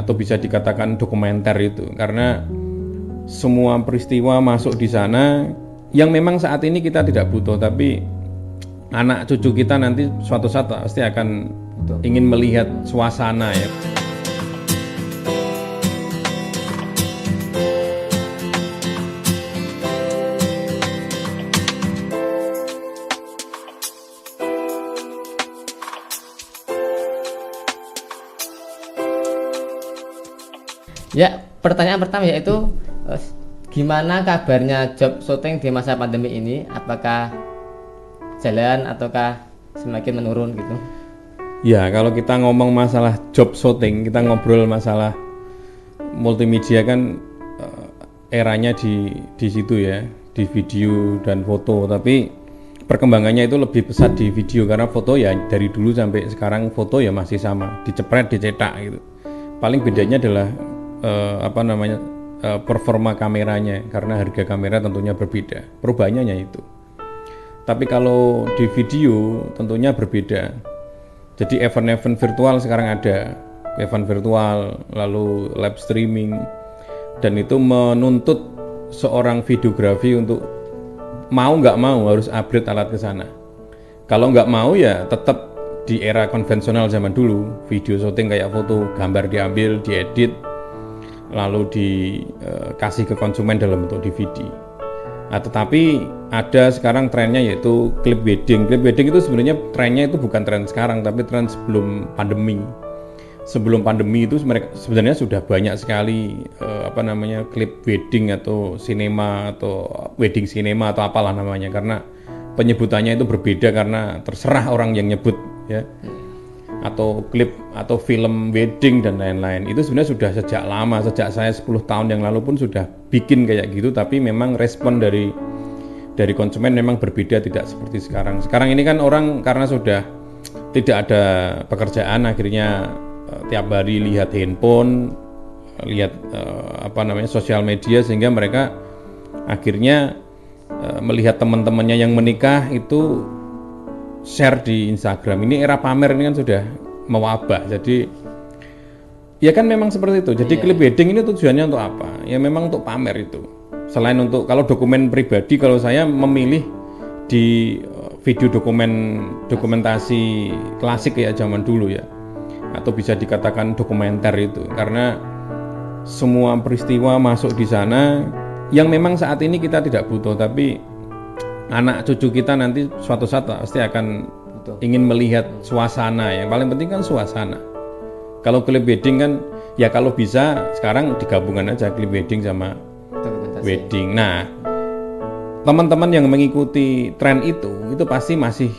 atau bisa dikatakan dokumenter itu, karena semua peristiwa masuk di sana yang memang saat ini kita tidak butuh, tapi anak cucu kita nanti suatu saat pasti akan ingin melihat suasana ya. Ya, pertanyaan pertama yaitu gimana kabarnya job syuting di masa pandemi ini? Apakah jalan ataukah semakin menurun gitu? Ya, kalau kita ngomong masalah job syuting, kita ngobrol masalah multimedia kan eranya di situ ya, di video dan foto. Tapi perkembangannya itu lebih pesat di video, karena foto ya dari dulu sampai sekarang foto ya masih sama, dicepret, dicetak gitu. Paling bedanya adalah performa kameranya, karena harga kamera tentunya berbeda. Perubahannya itu. Tapi kalau di video tentunya berbeda. Jadi event-event virtual sekarang ada, event virtual, lalu live streaming, dan itu menuntut seorang videografi untuk mau nggak mau harus upgrade alat ke sana. Kalau nggak mau ya tetap di era konvensional zaman dulu, video syuting kayak foto, gambar diambil, diedit, lalu dikasih ke konsumen dalam bentuk DVD. Nah, tetapi ada sekarang trennya yaitu clip wedding. Clip wedding itu sebenarnya trennya itu bukan tren sekarang, tapi tren sebelum pandemi. Sebelum pandemi itu mereka sebenarnya sudah banyak sekali clip wedding atau sinema atau wedding sinema atau apalah namanya, karena penyebutannya itu berbeda karena terserah orang yang nyebut ya. Atau klip atau film wedding dan lain-lain. Itu sebenarnya sudah sejak lama, sejak saya 10 tahun yang lalu pun sudah bikin kayak gitu, tapi memang respon dari konsumen memang berbeda, tidak seperti sekarang. Sekarang ini kan orang karena sudah tidak ada pekerjaan, akhirnya tiap hari lihat handphone, lihat sosial media, sehingga mereka akhirnya melihat teman-temannya yang menikah itu share di Instagram. Ini era pamer ini kan sudah mewabah. Jadi ya kan memang seperti itu. Jadi clip wedding ini tujuannya untuk apa? Ya memang untuk pamer itu. Selain untuk, kalau dokumen pribadi, kalau saya memilih di video dokumentasi klasik kayak zaman dulu ya, atau bisa dikatakan dokumenter itu, karena semua peristiwa masuk di sana yang memang saat ini kita tidak butuh, tapi anak cucu kita nanti suatu saat pasti akan ingin melihat suasana. Yang paling penting kan suasana. Kalau clip wedding kan ya kalau bisa sekarang digabungkan aja clip wedding sama wedding. Nah, teman-teman yang mengikuti tren itu pasti masih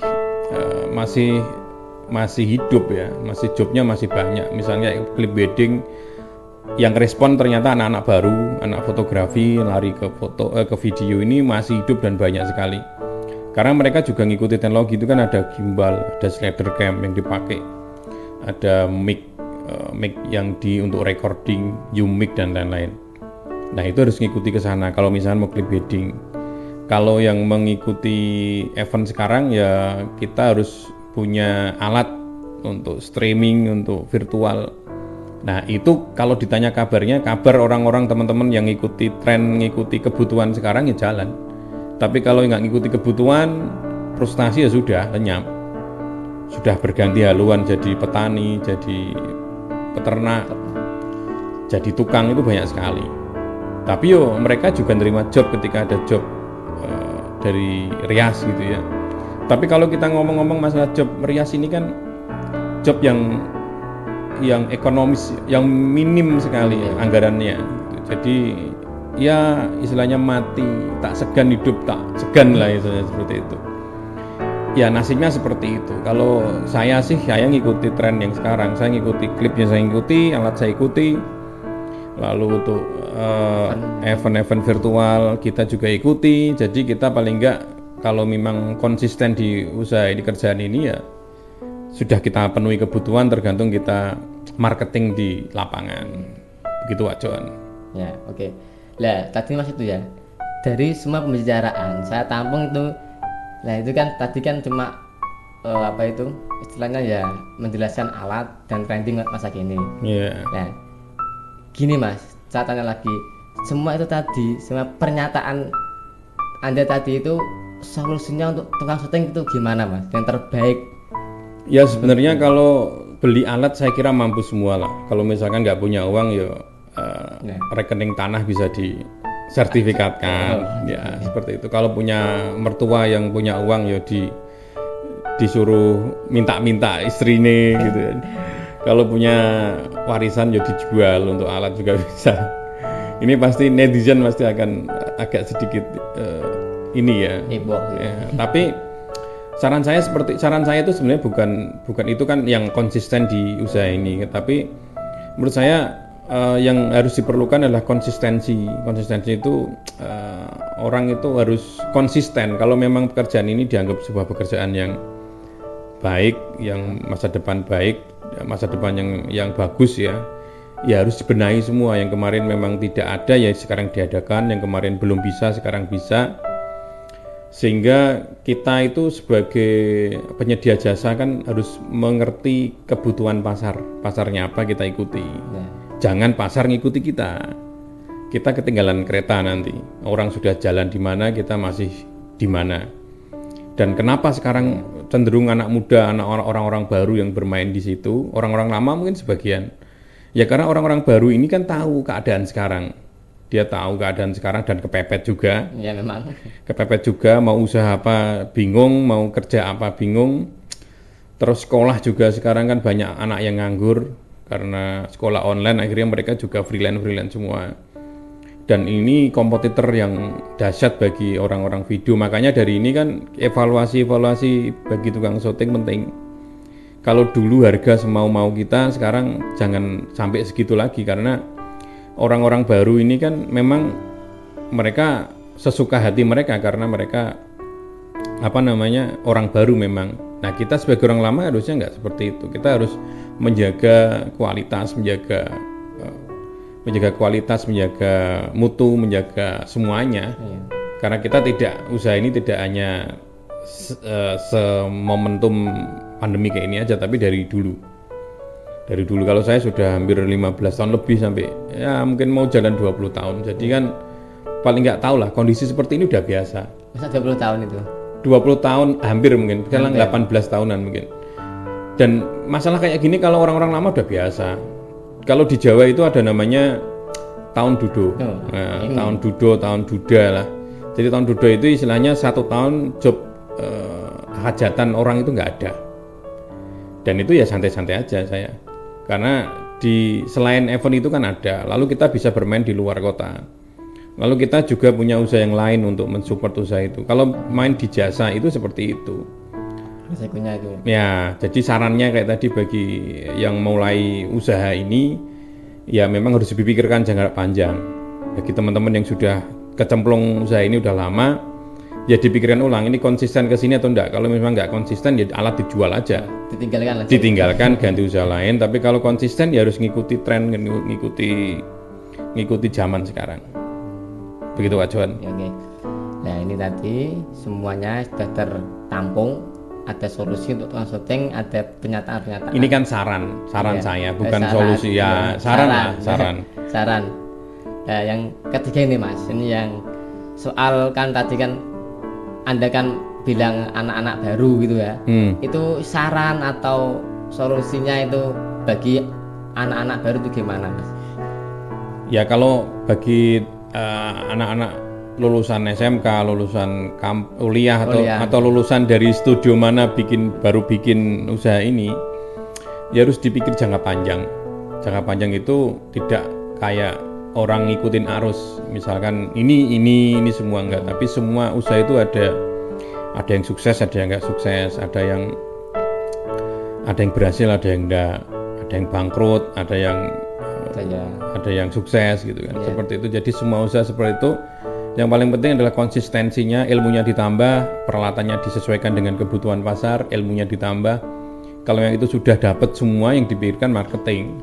hidup ya, masih jobnya masih banyak. Misalnya clip wedding yang respon ternyata anak-anak baru, anak fotografi lari ke video ini masih hidup dan banyak sekali. Karena mereka juga ngikuti teknologi itu kan, ada gimbal, ada slider cam yang dipakai, ada mic yang untuk recording, mic dan lain-lain. Nah itu harus ngikuti ke sana kalau misalnya mau clip wedding. Kalau yang mengikuti event sekarang ya kita harus punya alat untuk streaming, untuk virtual. Nah itu kalau ditanya kabarnya, kabar orang-orang teman-teman yang ngikuti tren, ngikuti kebutuhan sekarang ya jalan. Tapi kalau nggak ngikuti kebutuhan, frustasi ya sudah lenyap. Sudah berganti haluan jadi petani, jadi peternak, jadi tukang, itu banyak sekali. Tapi mereka juga nerima job ketika ada job dari rias gitu ya. Tapi kalau kita ngomong-ngomong masalah job rias ini kan job yang ekonomis, yang minim sekali ya, anggarannya. Jadi ya istilahnya mati tak segan, hidup tak segan lah, istilahnya seperti itu. Ya nasibnya seperti itu. Kalau saya ngikuti tren yang sekarang. Saya ngikuti klipnya, saya ngikuti, alat saya ikuti. Lalu untuk event-event virtual kita juga ikuti. Jadi kita paling enggak kalau memang konsisten di usaha, di kerjaan ini ya sudah kita penuhi kebutuhan, tergantung kita marketing di lapangan. Begitu Wak Johan. Ya, oke. Lah, tadi Mas itu ya, dari semua pembicaraan saya tampung itu, nah itu kan tadi kan cuma istilahnya ya menjelaskan alat dan trending masa kini. Iya. Nah, gini Mas, saya tanya lagi, semua itu tadi, semua pernyataan Anda tadi itu solusinya untuk tukang syuting itu gimana Mas? Yang terbaik? Ya sebenarnya kalau beli alat saya kira mampu semua lah. Kalau misalkan nggak punya uang ya rekening tanah bisa disertifikatkan. Ya seperti itu. Kalau punya mertua yang punya uang ya disuruh minta-minta istrinya gitu kan. Kalau punya warisan ya dijual untuk alat juga bisa. Ini pasti netizen pasti akan agak sedikit ini ya. Heboh. Ya, tapi saran saya itu sebenarnya bukan itu kan yang konsisten di usaha ini, tapi menurut saya yang harus diperlukan adalah konsistensi itu orang itu harus konsisten. Kalau memang pekerjaan ini dianggap sebuah pekerjaan yang baik, yang masa depan baik, masa depan yang bagus ya harus dibenahi semua. Yang kemarin memang tidak ada ya sekarang diadakan, yang kemarin belum bisa sekarang bisa. Sehingga kita itu sebagai penyedia jasa kan harus mengerti kebutuhan pasarnya apa kita ikuti. Jangan pasar ngikuti kita ketinggalan kereta nanti. Orang sudah jalan di mana, kita masih di mana. Dan kenapa sekarang cenderung anak muda, orang-orang baru yang bermain di situ, orang-orang lama mungkin sebagian. Ya karena orang-orang baru ini kan tahu keadaan sekarang. Dia tahu keadaan sekarang dan kepepet juga. Ya memang. Kepepet juga, mau usaha apa bingung, mau kerja apa bingung. Terus sekolah juga sekarang kan banyak anak yang nganggur karena sekolah online, akhirnya mereka juga freelance semua. Dan ini kompetitor yang dahsyat bagi orang-orang video. Makanya dari ini kan evaluasi bagi tukang syuting penting. Kalau dulu harga semau-mau kita, sekarang jangan sampai segitu lagi karena orang-orang baru ini kan memang mereka sesuka hati mereka karena mereka orang baru memang. Nah kita sebagai orang lama harusnya nggak seperti itu. Kita harus menjaga kualitas, menjaga mutu, menjaga semuanya. Karena kita usaha ini tidak hanya semomentum pandemi kayak ini aja, tapi dari dulu kalau saya sudah hampir 15 tahun lebih sampai ya mungkin mau jalan 20 tahun. Jadi kan paling nggak tahu lah kondisi seperti ini udah biasa. Masa 20 tahun itu? 20 tahun hampir mungkin, sekarang 18 tahunan mungkin. Dan masalah kayak gini kalau orang-orang lama udah biasa. Kalau di Jawa itu ada namanya tahun dudo. Tahun dudo, tahun duda lah. Jadi tahun dudo itu istilahnya 1 tahun job hajatan orang itu nggak ada. Dan itu ya santai-santai aja saya. Karena selain event itu kan ada, lalu kita bisa bermain di luar kota. Lalu kita juga punya usaha yang lain untuk mensupport usaha itu. Kalau main di jasa itu seperti itu. Resikonya itu. Ya, jadi sarannya kayak tadi bagi yang mulai usaha ini, ya memang harus dipikirkan jangka panjang. Bagi teman-teman yang sudah kecemplung usaha ini udah lama, ya dipikirkan ulang ini konsisten ke sini atau enggak. Kalau memang enggak konsisten ya alat dijual aja. Ditinggalkan ganti usaha lain, tapi kalau konsisten ya harus ngikuti tren, ngikuti zaman sekarang. Begitu Pak Johan. Oke. Nah, ini tadi semuanya sudah tertampung, ada solusi untuk tukang syuting, ada pernyataan. Ini kan saran saya, bukan solusi ya. Saran. Nah, yang ketiga ini Mas, ini yang soal kan tadi kan Anda kan bilang anak-anak baru gitu ya. Itu saran atau solusinya itu bagi anak-anak baru itu gimana Mas? Ya kalau bagi anak-anak lulusan SMK, lulusan kuliah atau lulusan dari studio mana baru bikin usaha ini, ya harus dipikir jangka panjang. Jangka panjang itu tidak kayak orang ngikutin arus, misalkan ini semua enggak, tapi semua usaha itu ada yang sukses, ada yang enggak sukses, ada yang berhasil, ada yang enggak, ada yang bangkrut, ada yang sukses gitu kan. Seperti itu. Jadi semua usaha seperti itu. Yang paling penting adalah konsistensinya, ilmunya ditambah, peralatannya disesuaikan dengan kebutuhan pasar, ilmunya ditambah. Kalau yang itu sudah dapat semua, yang dipikirkan marketing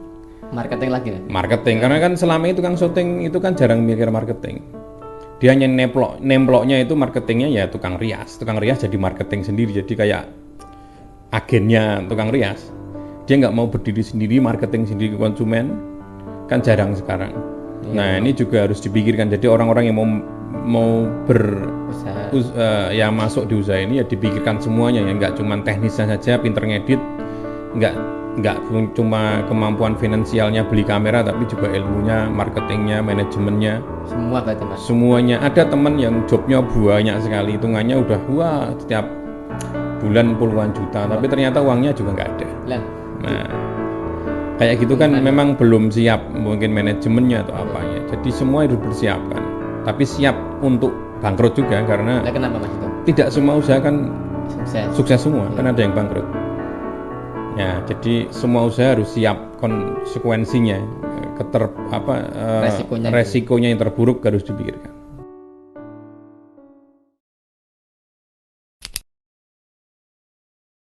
lagi ya? Marketing, karena kan selama itu tukang syuting itu kan jarang mikir marketing. Dia hanya nemploknya itu marketingnya ya tukang rias jadi marketing sendiri, jadi kayak agennya tukang rias. Dia nggak mau berdiri sendiri, marketing sendiri ke konsumen, kan jarang sekarang. Nah ini juga harus dipikirkan. Jadi orang-orang yang mau ya masuk di usaha ini ya dipikirkan semuanya ya, nggak cuma teknisnya saja, pinter ngedit, nggak cuma kemampuan finansialnya beli kamera, tapi juga ilmunya, marketingnya, manajemennya, Semua berarti Mas. semuanya. Ada teman yang jobnya banyak sekali, hitungannya udah wah setiap bulan puluhan juta, tapi ternyata uangnya juga nggak ada. Lah, Nah kayak gitu kan memang belum siap mungkin manajemennya atau apanya. Jadi semua harus dipersiapkan, tapi siap untuk bangkrut juga karena lah kenapa Mas itu? tidak semua usaha kan Sukses. sukses semua, kan ada yang bangkrut. Ya, jadi semua usaha harus siap konsekuensinya, Resikonya. resikonya yang terburuk harus dipikirkan.